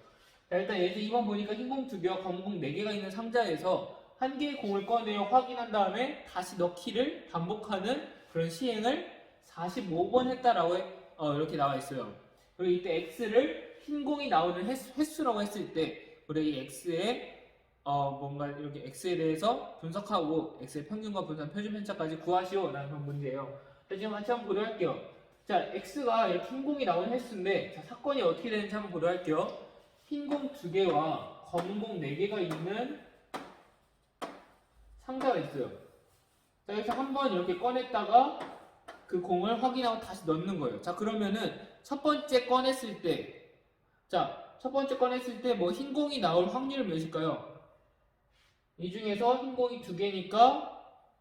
[SPEAKER 1] 자, 일단 예제 2번 보니까 흰공 2개와 검공 4개가 있는 상자에서 한 개의 공을 꺼내어 확인한 다음에 다시 넣기를 반복하는 그런 시행을 45번 했다라고 이렇게 나와 있어요. 그리고 이때 x를 흰공이 나오는 횟수라고 했을 때 우리 이 x의 뭔가 이렇게 x에 대해서 분석하고 x의 평균과 분산 표준 편차까지 구하시오라는 그런 문제예요. 자, 지금 같이 한번 보도록 할게요. 자, x가 이렇게 흰공이 나오는 횟수인데 자, 사건이 어떻게 되는지 한번 보도록 할게요. 흰공 2개와 검은공 4개가 있는 상자가 있어요. 자, 여기서 한번 이렇게 꺼냈다가 그 공을 확인하고 다시 넣는 거예요. 자, 그러면은 첫 번째 꺼냈을 때, 뭐 흰공이 나올 확률은 몇일까요? 이 중에서 흰공이 2개니까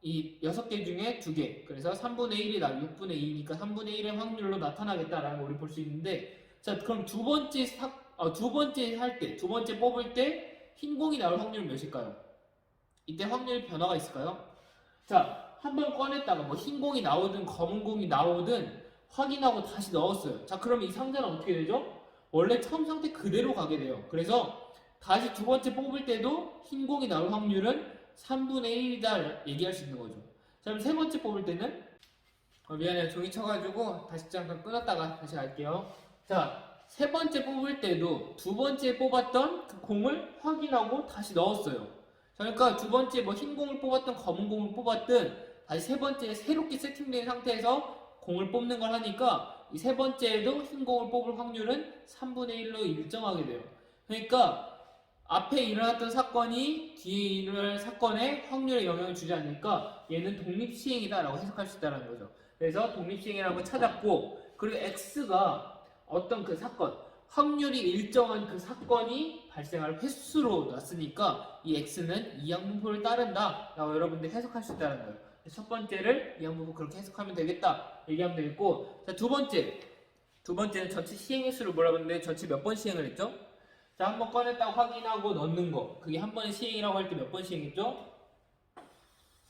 [SPEAKER 1] 이 6개 중에 2개. 그래서 3분의 1이 6분의 2니까 3분의 1의 확률로 나타나겠다라는 걸 우리 볼 수 있는데, 자, 그럼 두 번째 두 번째 뽑을 때 흰공이 나올 확률은 몇일까요? 이때 확률 변화가 있을까요? 자, 한번 꺼냈다가 뭐 흰공이 나오든 검은공이 나오든 확인하고 다시 넣었어요. 자, 그러면 이 상자는 어떻게 되죠? 원래 처음 상태 그대로 가게 돼요. 그래서 다시 두 번째 뽑을 때도 흰공이 나올 확률은 3분의 1이다 얘기할 수 있는 거죠. 자, 그럼 세 번째 뽑을 때는 미안해요. 종이 쳐가지고 다시 잠깐 끊었다가 다시 갈게요. 자, 세 번째 뽑을 때도 두 번째 뽑았던 그 공을 확인하고 다시 넣었어요. 자, 그러니까 두 번째 뭐 흰 공을 뽑았든 검은 공을 뽑았든 다시 세 번째 새롭게 세팅된 상태에서 공을 뽑는 걸 하니까 이 세 번째에도 흰 공을 뽑을 확률은 3분의 1로 일정하게 돼요. 그러니까 앞에 일어났던 사건이 뒤에 일어날 사건에 확률에 영향을 주지 않으니까 얘는 독립시행이다라고 해석할 수 있다는 거죠. 그래서 독립시행이라고 찾았고, 그리고 X가 어떤 그 사건, 확률이 일정한 그 사건이 발생할 횟수로 놨으니까 이 X는 이항분포를 따른다 라고 여러분들이 해석할 수 있다는 거예요. 첫 번째를 이항분포 그렇게 해석하면 되겠다 얘기하면 되겠고, 자, 두 번째는 전체 시행 횟수를 몰아봤는데 전체 몇 번 시행을 했죠? 자, 한 번 꺼냈다고 확인하고 넣는 거, 그게 한 번의 시행이라고 할 때 몇 번 시행했죠?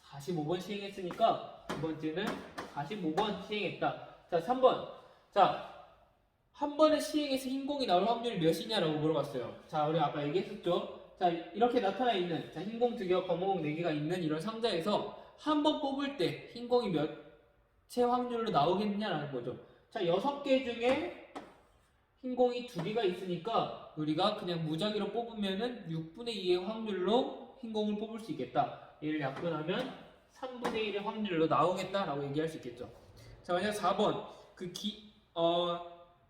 [SPEAKER 1] 45번 시행했으니까 두 번째는 45번 시행했다. 자, 3번. 자, 한 번의 시행에서 흰공이 나올 확률이 몇이냐라고 물어봤어요. 자, 우리 아까 얘기했었죠? 자, 이렇게 나타나 있는, 자, 흰공 2개와 검은공 4개가 있는 이런 상자에서 한 번 뽑을 때 흰공이 몇의 확률로 나오겠느냐라는 거죠. 자, 6개 중에 흰공이 2개가 있으니까 우리가 그냥 무작위로 뽑으면은 6분의 2의 확률로 흰공을 뽑을 수 있겠다. 얘를 약분하면 3분의 1의 확률로 나오겠다라고 얘기할 수 있겠죠. 자, 만약 4번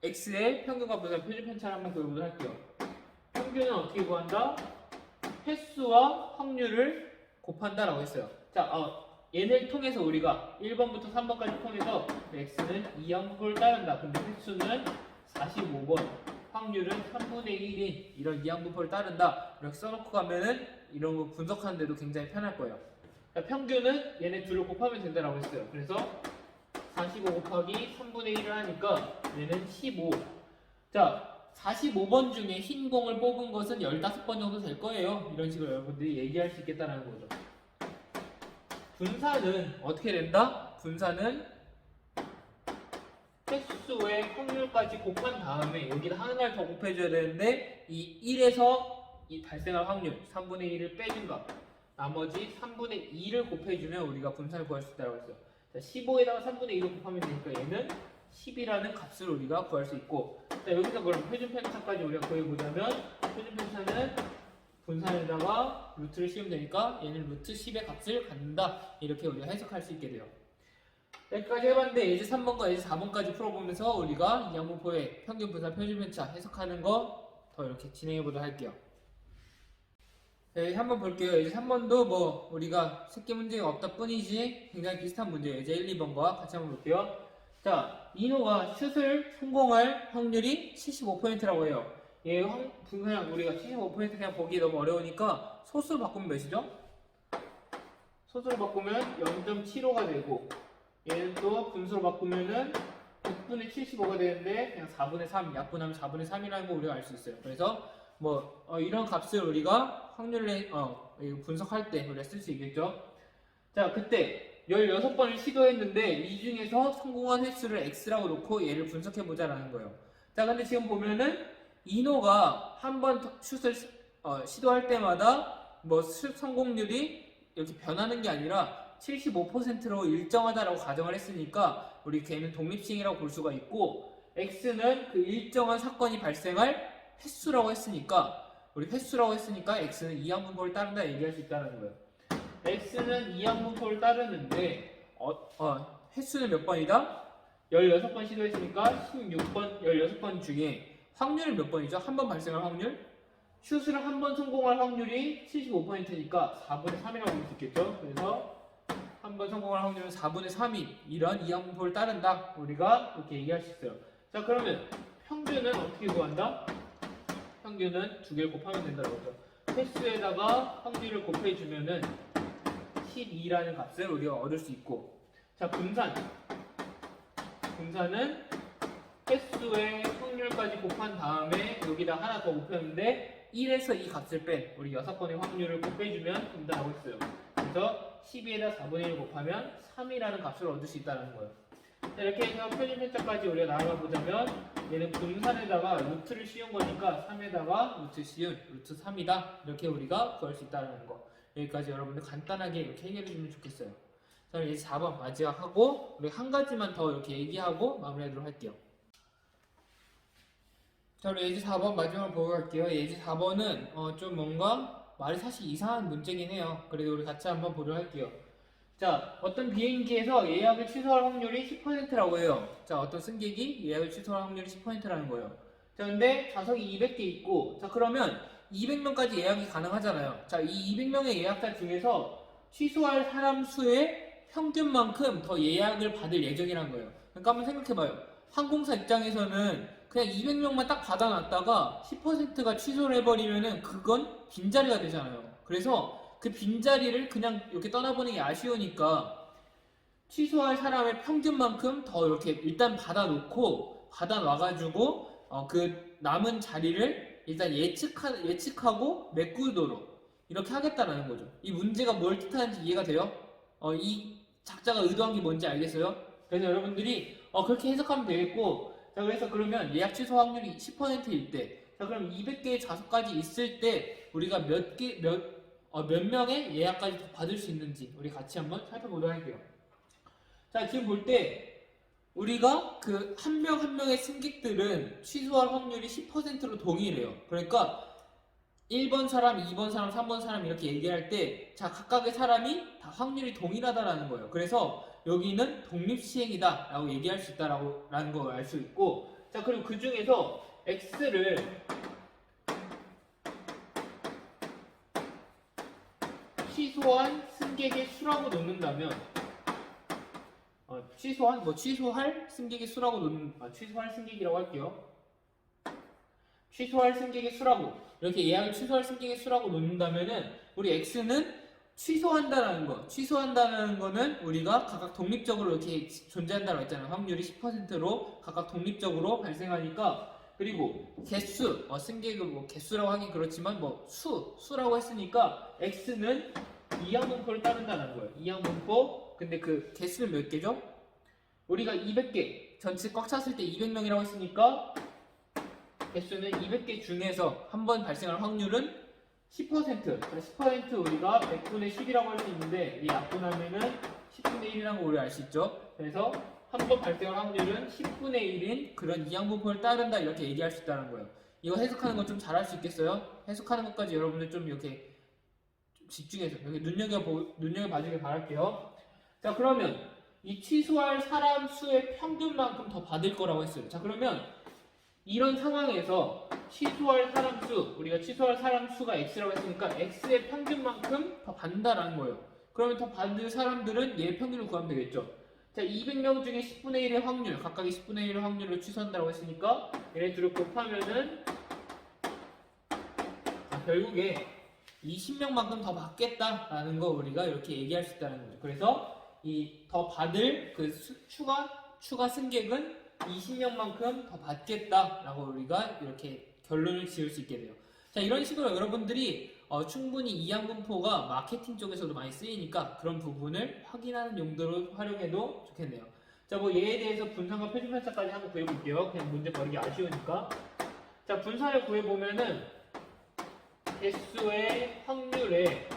[SPEAKER 1] X의 평균과 분산 표준 편차를 한번 그려보도록 할게요. 평균은 어떻게 구한다? 횟수와 확률을 곱한다라고 했어요. 자, 얘를 통해서 우리가 1번부터 3번까지 통해서 X는 이항분포를 따른다. 근데 횟수는 45번, 확률은 3분의 1인 이런 이항분포를 따른다. 이렇게 써놓고 가면은 이런 거 분석하는데도 굉장히 편할 거예요. 자, 평균은 얘네 둘을 곱하면 된다라고 했어요. 그래서 45 곱하기 3분의 1을 하니까 얘는 15. 자, 45번 중에 흰 공을 뽑은 것은 15번 정도 될 거예요. 이런 식으로 여러분들이 얘기할 수 있겠다는 거죠. 분산은 어떻게 된다? 분산은 횟수의 확률까지 곱한 다음에 여기다 하나를 더 곱해줘야 되는데 이 1에서 이 발생할 확률 3분의 1을 빼준다. 나머지 3분의 2를 곱해주면 우리가 분산을 구할 수 있다고 했어요. 자, 15에다가 3분의 2를 곱하면 되니까 얘는 10이라는 값을 우리가 구할 수 있고, 자, 여기서 그럼 표준 편차까지 우리가 구해보자면 표준 편차는 분산에다가 루트를 씌우면 되니까 얘는 루트 10의 값을 갖는다. 이렇게 우리가 해석할 수 있게 돼요. 여기까지 해봤는데 예제 3번과 예제 4번까지 풀어보면서 우리가 이항분포의 평균 분산 표준 편차 해석하는 거 더 이렇게 진행해보도록 할게요. 네, 한번 볼게요. 예제 3번도 뭐 우리가 새끼 문제가 없다 뿐이지 굉장히 비슷한 문제예요. 예제 1, 2번과 같이 한번 볼게요. 자, 이노가 슛을 성공할 확률이 75%라고 해요. 얘 분산 우리가 75% 그냥 보기 너무 어려우니까 소수로 바꾸면 몇이죠? 소수로 바꾸면 0.75가 되고, 얘는 또 분수로 바꾸면은 100분의 75가 되는데 그냥 4분의 3 약분하면 4분의 3이라는 거 우리가 알 수 있어요. 그래서 뭐 이런 값을 우리가 확률을 분석할 때 우리가 쓸 수 있겠죠. 자, 그때 16번을 시도했는데 이 중에서 성공한 횟수를 x라고 놓고 얘를 분석해 보자라는 거예요. 자, 근데 지금 보면은 이노가 한 번 슛을 시도할 때마다 뭐 슛 성공률이 이렇게 변하는 게 아니라 75%로 일정하다라고 가정을 했으니까 우리 걔는 독립시행이라고 볼 수가 있고, x는 그 일정한 사건이 발생할 횟수라고 했으니까 우리 횟수라고 했으니까 x는 이항분포를 따른다 얘기할 수 있다는 거예요. x는 이항분포를 따르는데 횟수는 몇 번이다? 16번 시도했으니까 16번, 16번 중에 확률은 몇 번이죠? 한 번 발생할 확률? 슛을 한 번 성공할 확률이 75%니까 4분의 3이라고 볼 수 있겠죠? 그래서 한 번 성공할 확률은 4분의 3이 이런 이항분포를 따른다. 우리가 이렇게 얘기할 수 있어요. 자, 그러면 평균은 어떻게 구한다? 평균은 두 개를 곱하면 된다고 했죠. 횟수에다가 확률을 곱해주면은 12라는 값을 우리가 얻을 수 있고, 자, 분산은 횟수의 확률까지 곱한 다음에 여기다 하나 더 곱했는데 1에서 이 값을 뺀 우리 6번의 확률을 곱해주면 된다고 했어요. 그래서 12에다 4분의 1 곱하면 3이라는 값을 얻을 수 있다는 거예요. 자, 이렇게 해서 표준편차까지 우리가 나눠 보자면 얘는 분산에다가 루트를 씌운 거니까 3에다가 루트 씌운 루트 3이다. 이렇게 우리가 구할 수 있다는 거. 여기까지 여러분들 간단하게 이렇게 해결해 주면 좋겠어요. 자, 이제 4번 마지막 하고 우리 한 가지만 더 이렇게 얘기하고 마무리하도록 할게요. 자, 우리 예제 4번 마지막으로 보고 갈게요. 예제 4번은 좀 뭔가 말이 사실 이상한 문제긴 해요. 그래도 우리 같이 한번 보도록 할게요. 자, 어떤 비행기에서 예약을 취소할 확률이 10%라고 해요. 자, 어떤 승객이 예약을 취소할 확률이 10%라는 거예요. 자, 근데 좌석이 200개 있고, 자, 그러면 200명까지 예약이 가능하잖아요. 자, 이 200명의 예약자 중에서 취소할 사람 수의 평균만큼 더 예약을 받을 예정이라는 거예요. 그러니까 한번 생각해봐요. 항공사 입장에서는 그냥 200명만 딱 받아놨다가 10%가 취소를 해버리면은 그건 빈자리가 되잖아요. 그래서 그 빈자리를 그냥 이렇게 떠나보는 게 아쉬우니까 취소할 사람의 평균만큼 더 이렇게 일단 받아놔가지고 그 남은 자리를 일단 예측하고 메꾸도록 이렇게 하겠다라는 거죠. 이 문제가 뭘 뜻하는지 이해가 돼요? 이 작자가 의도한 게 뭔지 알겠어요? 그래서 여러분들이 그렇게 해석하면 되겠고, 자, 그래서 그러면 예약 취소 확률이 10%일 때, 자, 그럼 200개의 좌석까지 있을 때 우리가 몇 명의 예약까지 더 받을 수 있는지 우리 같이 한번 살펴보도록 할게요. 자, 지금 볼 때 우리가 그 한 명 한 명의 승객들은 취소할 확률이 10%로 동일해요. 그러니까 1번 사람, 2번 사람, 3번 사람 이렇게 얘기할 때, 자, 각각의 사람이 다 확률이 동일하다라는 거예요. 그래서 여기는 독립시행이다 라고 얘기할 수 있다라는 걸 알 수 있고, 자, 그리고 그 중에서 X를 취소한 승객의 수라고 놓는다면, 취소할 승객의 수라고 취소할 승객이라고 할게요. 취소할 승객의 수라고, 이렇게 예약을 취소할 승객의 수라고 놓는다면은 우리 X는 취소한다는 거는 우리가 각각 독립적으로 이렇게 존재한다고 했잖아요. 확률이 10%로 각각 독립적으로 발생하니까. 그리고 개수, 승객을 개수라고 하긴 그렇지만 수라고 했으니까 X는 이항분포를 따른다는 거예요. 이항분포. 근데 그 개수는 몇 개죠? 우리가 200개 전체 꽉 찼을 때 200명이라고 했으니까 개수는 200개 중에서 한 번 발생할 확률은 10%. 10% 우리가 100분의 10이라고 할 수 있는데 이 약분하면은 10분의 1이라는 거 우리 알 수 있죠. 그래서 한 번 발생할 확률은 10분의 1인 그런 이항분포를 따른다 이렇게 얘기할 수 있다는 거예요. 이거 해석하는 거 좀 잘할 수 있겠어요? 해석하는 것까지 여러분들 좀 이렇게 집중해서 여기 눈여겨봐주길 바랄게요. 자, 그러면 이 취소할 사람 수의 평균만큼 더 받을 거라고 했어요. 자, 그러면 이런 상황에서 우리가 취소할 사람 수가 X라고 했으니까 X의 평균만큼 더 받는다라는 거예요. 그러면 더 받을 사람들은 얘 평균을 구하면 되겠죠. 자, 200명 중에 10분의 1의 확률, 각각의 10분의 1의 확률로 취소한다고 했으니까 얘네 둘을 곱하면은 결국에 20명만큼 더 받겠다라는 거 우리가 이렇게 얘기할 수 있다는 거죠. 그래서 이 더 받을 그 추가 승객은 20명만큼 더 받겠다라고 우리가 이렇게 결론을 지을 수 있게 돼요. 자, 이런 식으로 여러분들이 충분히 이항분포가 마케팅 쪽에서도 많이 쓰이니까 그런 부분을 확인하는 용도로 활용해도 좋겠네요. 자, 얘에 대해서 분산과 표준편차까지 한번 구해볼게요. 그냥 문제 버리기 아쉬우니까. 자, 분산을 구해보면은 개수의 확률에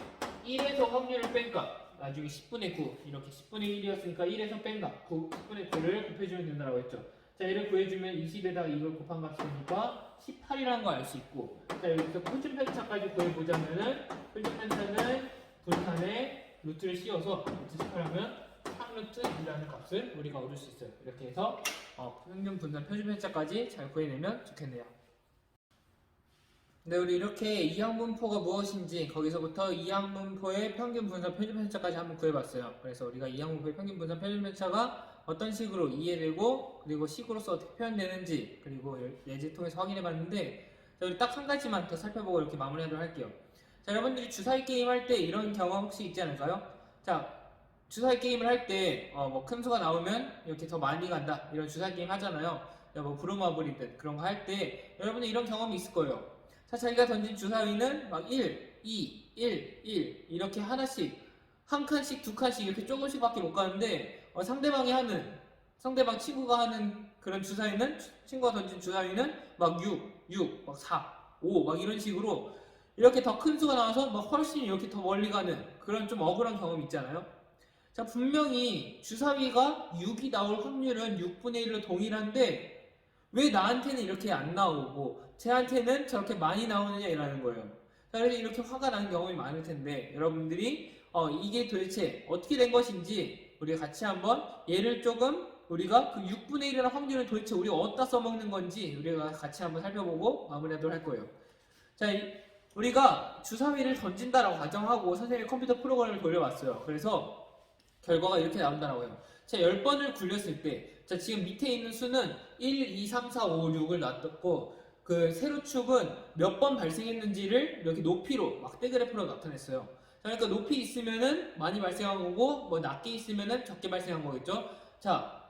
[SPEAKER 1] 1에서 확률을 뺀 값, 나중에 10분의 9 이렇게 10분의 1이었으니까 1에서 뺀 값 10분의 9를 곱해주면 된다고 했죠. 자, 얘를 구해주면 20에다가 이걸 곱한 값이니까 18이라는 거 알 수 있고, 자, 여기서 표준편차까지 구해보자면은 표준편차는 분탄에 루트를 씌워서 루트 18하면 3루트 2라는 값을 우리가 얻을 수 있어요. 이렇게 해서 평균 분산 표준편차까지 잘 구해내면 좋겠네요. 네, 우리 이렇게 이항분포가 무엇인지 거기서부터 이항분포의 평균 분산 표준편차까지 한번 구해봤어요. 그래서 우리가 이항분포의 평균 분산 표준편차가 어떤 식으로 이해되고 그리고 식으로서 어떻게 표현되는지 그리고 예제 통해서 확인해봤는데, 자, 우리 딱 한 가지만 더 살펴보고 이렇게 마무리하도록 할게요. 자, 여러분들이 주사위 게임 할 때 이런 경험 혹시 있지 않을까요? 자, 주사위 게임을 할 때 뭐 큰 수가 나오면 이렇게 더 많이 간다 이런 주사위 게임 하잖아요. 뭐 브루마블이든 그런 거 할 때 여러분들 이런 경험이 있을 거예요. 자, 자기가 던진 주사위는 막 1, 2, 1, 1 이렇게 하나씩 한 칸씩 두 칸씩 이렇게 조금씩밖에 못 가는데 상대방 친구가 하는 그런 주사위는, 친구가 던진 주사위는 막 6, 막 4, 5 막 이런 식으로 이렇게 더 큰 수가 나와서 막 훨씬 이렇게 더 멀리 가는 그런 좀 억울한 경험 있잖아요. 자, 분명히 주사위가 6이 나올 확률은 6분의 1로 동일한데 왜 나한테는 이렇게 안 나오고 쟤한테는 저렇게 많이 나오느냐라는 거예요. 자, 그래서 이렇게 화가 나는 경험이 많을 텐데 여러분들이 이게 도대체 어떻게 된 것인지 우리가 같이 한번 얘를 조금 우리가 그 6분의 1이라는 확률을 도대체 우리가 어디다 써먹는 건지 우리가 같이 한번 살펴보고 마무리하도록 할 거예요. 자, 우리가 주사위를 던진다라고 가정하고 선생님이 컴퓨터 프로그램을 돌려봤어요. 그래서 결과가 이렇게 나온다라고요. 자, 10번을 굴렸을 때, 자, 지금 밑에 있는 수는 1, 2, 3, 4, 5, 6을 놨고 그 세로축은 몇 번 발생했는지를 이렇게 높이로 막대 그래프로 나타냈어요. 자, 그러니까 높이 있으면은 많이 발생한 거고 뭐 낮게 있으면은 적게 발생한 거겠죠. 자,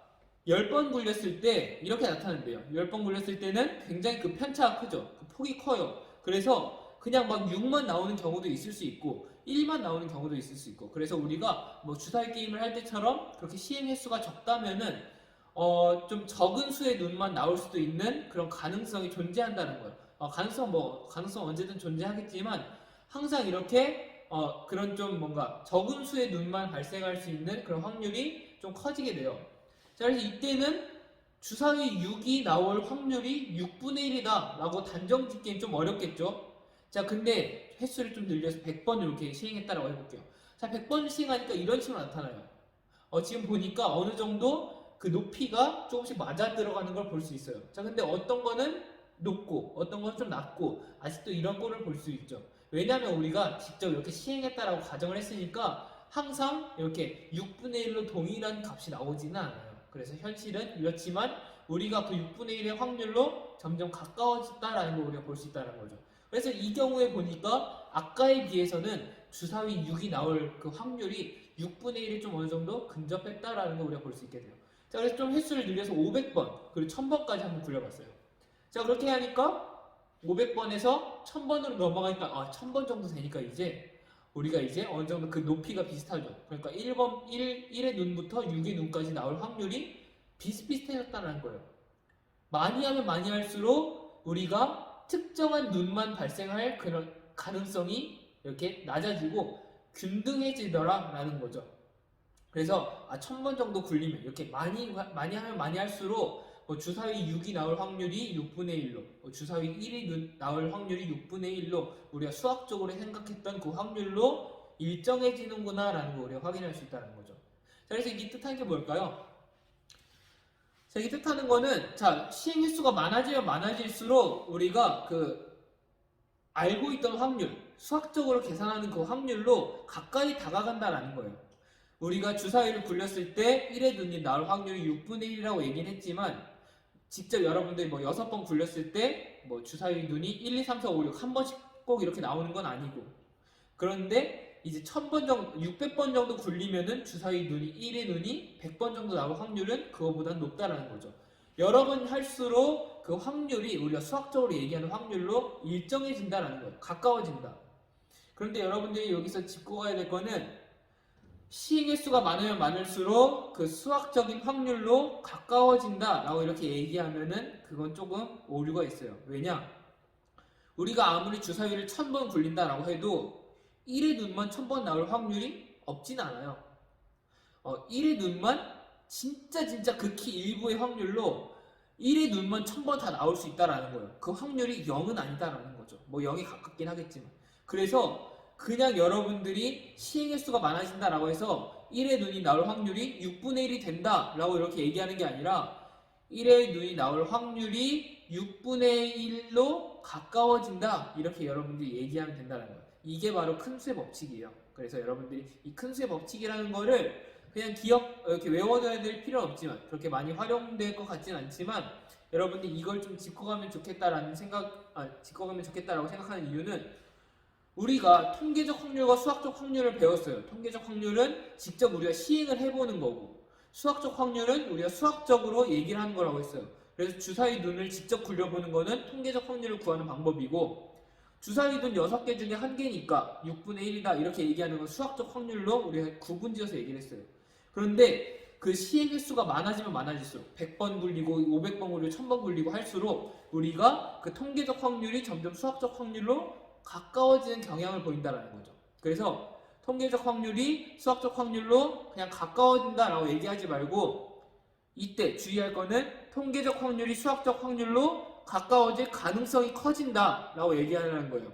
[SPEAKER 1] 10번 굴렸을 때 이렇게 나타난대요. 10번 굴렸을 때는 굉장히 그 편차가 크죠. 그 폭이 커요. 그래서 그냥 막 6만 나오는 경우도 있을 수 있고 1만 나오는 경우도 있을 수 있고, 그래서 우리가 뭐 주사위 게임을 할 때처럼 그렇게 시행 횟수가 적다면은 좀 적은 수의 눈만 나올 수도 있는 그런 가능성이 존재한다는 거예요. 가능성 언제든 존재하겠지만 항상 이렇게 그런 좀 뭔가 적은 수의 눈만 발생할 수 있는 그런 확률이 좀 커지게 돼요. 자, 그래서 이때는 주사위 6이 나올 확률이 6분의 1이다 라고 단정 짓기엔 좀 어렵겠죠. 자, 근데 횟수를 좀 늘려서 100번 이렇게 시행했다라고 해볼게요. 자, 100번 시행하니까 이런 식으로 나타나요. 지금 보니까 어느 정도 그 높이가 조금씩 맞아 들어가는 걸 볼 수 있어요. 자, 근데 어떤 거는 높고 어떤 거는 좀 낮고 아직도 이런 꼴을 볼 수 있죠. 왜냐하면 우리가 직접 이렇게 시행했다라고 가정을 했으니까 항상 이렇게 6분의 1로 동일한 값이 나오지는 않아요. 그래서 현실은 이렇지만 우리가 그 6분의 1의 확률로 점점 가까워졌다라는 걸 우리가 볼 수 있다는 거죠. 그래서 이 경우에 보니까 아까에 비해서는 주사위 6이 나올 그 확률이 6분의 1이 좀 어느 정도 근접했다라는 걸 우리가 볼 수 있게 돼요. 자, 그래서 좀 횟수를 늘려서 500번 그리고 1000번까지 한번 굴려봤어요. 자, 그렇게 하니까 500번에서 1000번으로 넘어가니까 1000번 정도 되니까 우리가 이제 어느 정도 그 높이가 비슷하죠. 그러니까 1의 눈부터 6의 눈까지 나올 확률이 비슷비슷해졌다는 거예요. 많이 하면 많이 할수록 우리가 특정한 눈만 발생할 그런 가능성이 이렇게 낮아지고 균등해지더라 라는 거죠. 그래서 1000번 정도 굴리면 이렇게 많이 하면 많이 할수록 주사위 6이 나올 확률이 6분의 1로 주사위 1이 나올 확률이 6분의 1로 우리가 수학적으로 생각했던 그 확률로 일정해지는구나 라는 거 우리가 확인할 수 있다는 거죠. 자, 그래서 이게 뜻하는 게 뭘까요? 자, 이게 뜻하는 거는, 자, 시행 횟수가 많아지면 많아질수록 우리가 알고 있던 확률, 수학적으로 계산하는 그 확률로 가까이 다가간다라는 거예요. 우리가 주사위를 굴렸을 때 1의 눈이 나올 확률이 6분의 1이라고 얘기는 했지만 직접 여러분들이 6번 굴렸을 때 주사위 눈이 1, 2, 3, 4, 5, 6 한 번씩 꼭 이렇게 나오는 건 아니고, 그런데 이제 1000번 정도, 600번 정도 굴리면은 주사위 눈이 1의 눈이 100번 정도 나올 확률은 그거보다 높다라는 거죠. 여러 번 할수록 그 확률이 우리가 수학적으로 얘기하는 확률로 일정해진다라는 거예요. 가까워진다. 그런데 여러분들이 여기서 짚고 가야 될 거는 시행 횟수가 많으면 많을수록 그 수학적인 확률로 가까워진다라고 이렇게 얘기하면은 그건 조금 오류가 있어요. 왜냐? 우리가 아무리 주사위를 1000번 굴린다라고 해도 1의 눈만 1000번 나올 확률이 없진 않아요. 1의 눈만 진짜 극히 일부의 확률로 1에 넣으면 1000번 다 나올 수 있다라는 거예요. 그 확률이 0은 아니다라는 거죠. 뭐 0이 가깝긴 하겠지만. 그래서 그냥 여러분들이 시행의 수가 많아진다라고 해서 1의 눈이 나올 확률이 6분의 1이 된다라고 이렇게 얘기하는 게 아니라 1의 눈이 나올 확률이 6분의 1로 가까워진다 이렇게 여러분들이 얘기하면 된다는 거예요. 이게 바로 큰 수의 법칙이에요. 그래서 여러분들이 이 큰 수의 법칙이라는 거를 그냥 이렇게 외워둬야 될 필요는 없지만 그렇게 많이 활용될 것 같지는 않지만 여러분들이 이걸 좀 짚어가면 좋겠다라고 생각하는 이유는 우리가 통계적 확률과 수학적 확률을 배웠어요. 통계적 확률은 직접 우리가 시행을 해보는 거고 수학적 확률은 우리가 수학적으로 얘기를 하는 거라고 했어요. 그래서 주사위 눈을 직접 굴려보는 거는 통계적 확률을 구하는 방법이고 주사위 눈 6개 중에 1개니까 6분의 1이다 이렇게 얘기하는 건 수학적 확률로 우리가 구분지어서 얘기를 했어요. 그런데 그 시행 횟수가 많아지면 많아질수록 100번 굴리고 500번 굴리고 1000번 굴리고 할수록 우리가 그 통계적 확률이 점점 수학적 확률로 가까워지는 경향을 보인다는 거죠. 그래서 통계적 확률이 수학적 확률로 그냥 가까워진다라고 얘기하지 말고 이때 주의할 거는 통계적 확률이 수학적 확률로 가까워질 가능성이 커진다라고 얘기하는 거예요.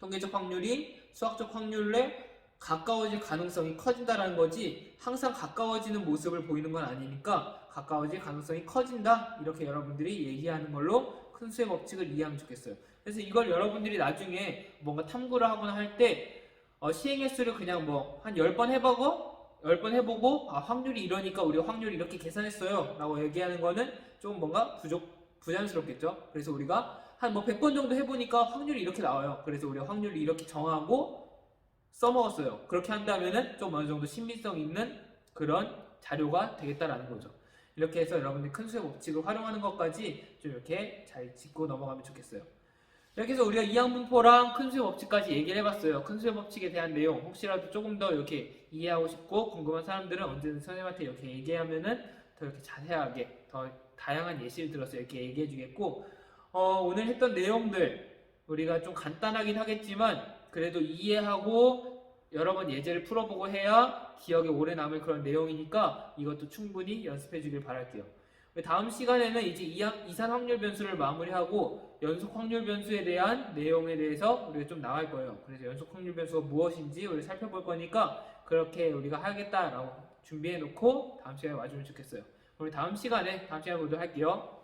[SPEAKER 1] 통계적 확률이 수학적 확률에 가까워질 가능성이 커진다라는 거지 항상 가까워지는 모습을 보이는 건 아니니까 가까워질 가능성이 커진다 이렇게 여러분들이 얘기하는 걸로 큰 수의 법칙을 이해하면 좋겠어요. 그래서 이걸 여러분들이 나중에 뭔가 탐구를 하거나 할 때 시행의 수를 그냥 뭐 한 10번 해보고 확률이 이러니까 우리가 확률을 이렇게 계산했어요 라고 얘기하는 거는 좀 뭔가 부자연스럽겠죠. 그래서 우리가 한 뭐 100번 정도 해보니까 확률이 이렇게 나와요. 그래서 우리가 확률을 이렇게 정하고 써먹었어요. 그렇게 한다면은 좀 어느 정도 신빙성 있는 그런 자료가 되겠다라는 거죠. 이렇게 해서 여러분들이 큰 수의 법칙을 활용하는 것까지 좀 이렇게 잘 짚고 넘어가면 좋겠어요. 이렇게 해서 우리가 이항분포랑 큰 수의 법칙까지 얘기를 해봤어요. 큰 수의 법칙에 대한 내용 혹시라도 조금 더 이렇게 이해하고 싶고 궁금한 사람들은 언제든 선생님한테 이렇게 얘기하면은 더 이렇게 자세하게 더 다양한 예시를 들어서 이렇게 얘기해 주겠고 오늘 했던 내용들 우리가 좀 간단하긴 하겠지만 그래도 이해하고 여러 번 예제를 풀어보고 해야 기억에 오래 남을 그런 내용이니까 이것도 충분히 연습해 주길 바랄게요. 다음 시간에는 이제 이산 확률 변수를 마무리하고 연속 확률 변수에 대한 내용에 대해서 우리가 좀 나갈 거예요. 그래서 연속 확률 변수가 무엇인지 우리 살펴볼 거니까 그렇게 우리가 하겠다라고 준비해 놓고 다음 시간에 와주면 좋겠어요. 우리 다음 시간에 보도록 할게요.